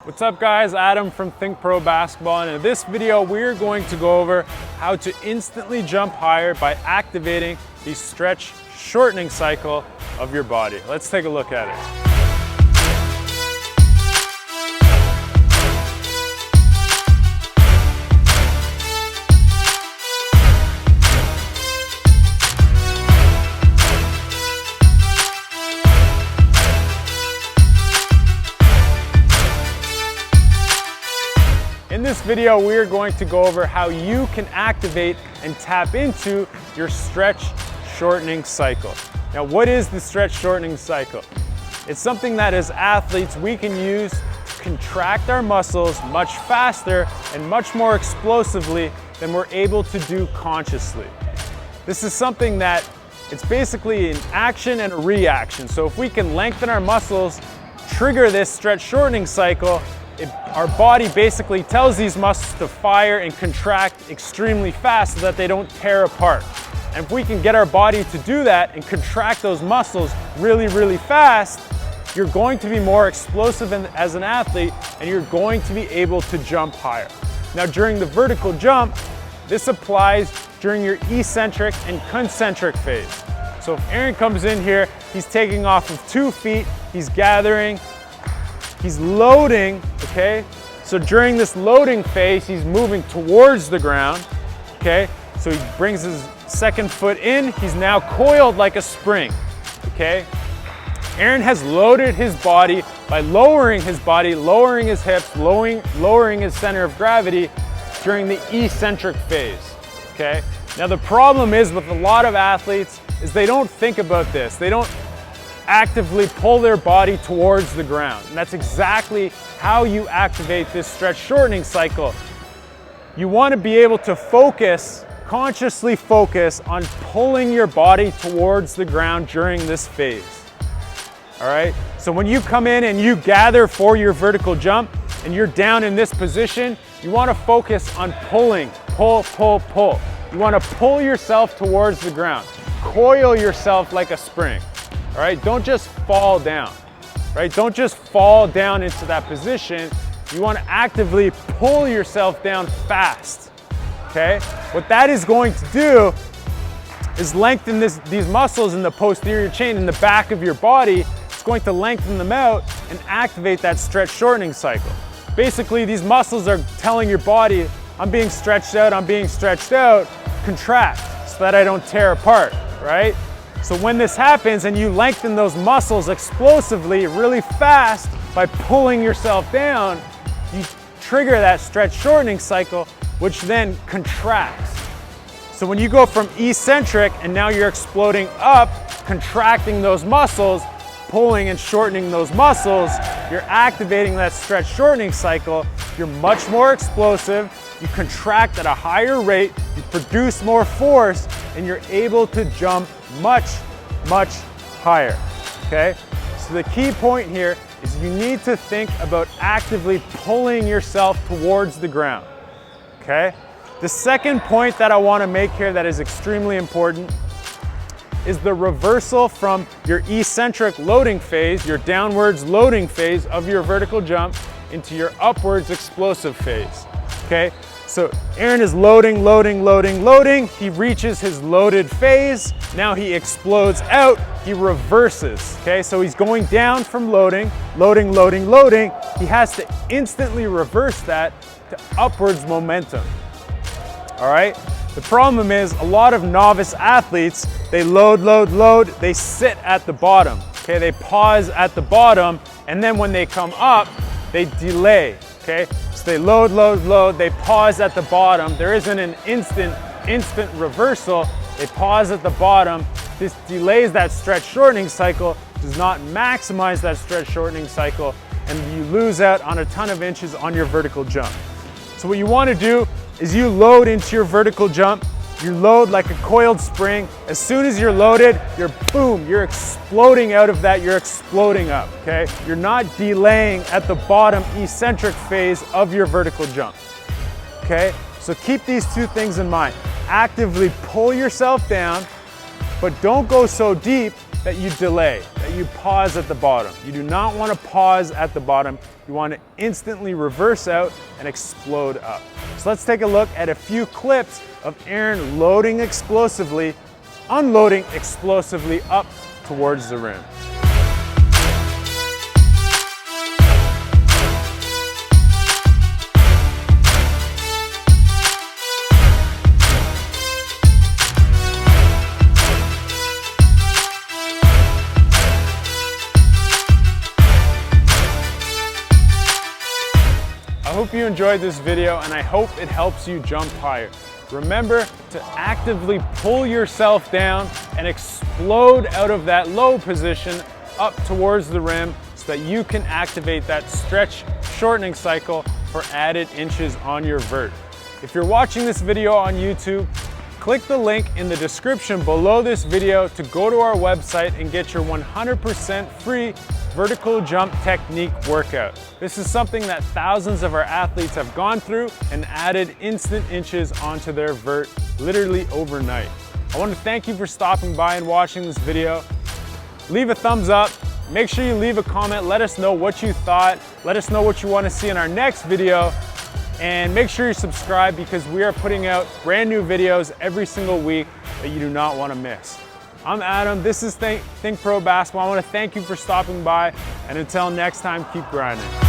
What's up guys, Adam from THINCPRO Basketball, and in this video we're going to go over how to instantly jump higher by activating the stretch shortening cycle of your body. Let's take a look at it. In this video, we are going to go over how you can activate and tap into your stretch shortening cycle. Now, what is the stretch shortening cycle? It's something that as athletes we can use to contract our muscles much faster and much more explosively than we're able to do consciously. This is something that it's basically an action and a reaction. So if we can lengthen our muscles, trigger this stretch shortening cycle, our body basically tells these muscles to fire and contract extremely fast so that they don't tear apart. And if we can get our body to do that and contract those muscles really fast, you're going to be more explosive as an athlete and you're going to be able to jump higher. Now during the vertical jump, this applies during your eccentric and concentric phase. So if Aaron comes in here, he's taking off of 2 feet, he's gathering, he's loading, okay? So during this loading phase, he's moving towards the ground, okay? So he brings his second foot in, he's now coiled like a spring, okay? Aaron has loaded his body by lowering his body, lowering his hips, lowering his center of gravity during the eccentric phase, okay? Now the problem is with a lot of athletes is they don't think about this. They don't actively pull their body towards the ground. And that's exactly how you activate this stretch shortening cycle. You want to be able to focus, consciously focus on pulling your body towards the ground during this phase. All right? So when you come in and you gather for your vertical jump and you're down in this position, you want to focus on pulling, pull. You want to pull yourself towards the ground. Coil yourself like a spring. All right, don't just fall down, right? Don't just fall down into that position. You want to actively pull yourself down fast, okay? What that is going to do is lengthen these muscles in the posterior chain in the back of your body. It's going to lengthen them out and activate that stretch shortening cycle. Basically, these muscles are telling your body, I'm being stretched out, contract so that I don't tear apart, right? So when this happens and you lengthen those muscles explosively, really fast, by pulling yourself down, you trigger that stretch shortening cycle, which then contracts. So when you go from eccentric and now you're exploding up, contracting those muscles, pulling and shortening those muscles, you're activating that stretch shortening cycle. You're much more explosive, you contract at a higher rate, you produce more force, and you're able to jump much higher, okay? So the key point here is you need to think about actively pulling yourself towards the ground, okay? The second point that I want to make here that is extremely important is the reversal from your eccentric loading phase, your downwards loading phase of your vertical jump into your upwards explosive phase, okay? So Aaron is loading. He reaches his loaded phase. Now he explodes out, he reverses, okay? So he's going down from loading. He has to instantly reverse that to upwards momentum, all right? The problem is a lot of novice athletes, they load, they sit at the bottom, okay? They pause at the bottom, and then when they come up, they delay, okay? So they load, they pause at the bottom. There isn't an instant reversal. They pause at the bottom. This delays that stretch shortening cycle, does not maximize that stretch shortening cycle, and you lose out on a ton of inches on your vertical jump. So what you want to do is you load into your vertical jump. You load like a coiled spring. As soon as you're loaded, you're exploding out of that, you're exploding up, okay? You're not delaying at the bottom eccentric phase of your vertical jump, okay? So keep these 2 things in mind. Actively pull yourself down, but don't go so deep that you delay, that you pause at the bottom. You do not want to pause at the bottom. You want to instantly reverse out and explode up. So let's take a look at a few clips of Aaron loading explosively, unloading explosively up towards the rim. I hope you enjoyed this video and I hope it helps you jump higher. Remember to actively pull yourself down and explode out of that low position up towards the rim so that you can activate that stretch shortening cycle for added inches on your vert. If you're watching this video on YouTube, click the link in the description below this video to go to our website and get your 100% free vertical jump technique workout. This is something that thousands of our athletes have gone through and added instant inches onto their vert literally overnight. I want to thank you for stopping by and watching this video. Leave a thumbs up. Make sure you leave a comment. Let us know what you thought. Let us know what you want to see in our next video. And make sure you subscribe because we are putting out brand new videos every single week that you do not want to miss. I'm Adam, this is ThinkPro Basketball. I want to thank you for stopping by, and until next time, keep grinding.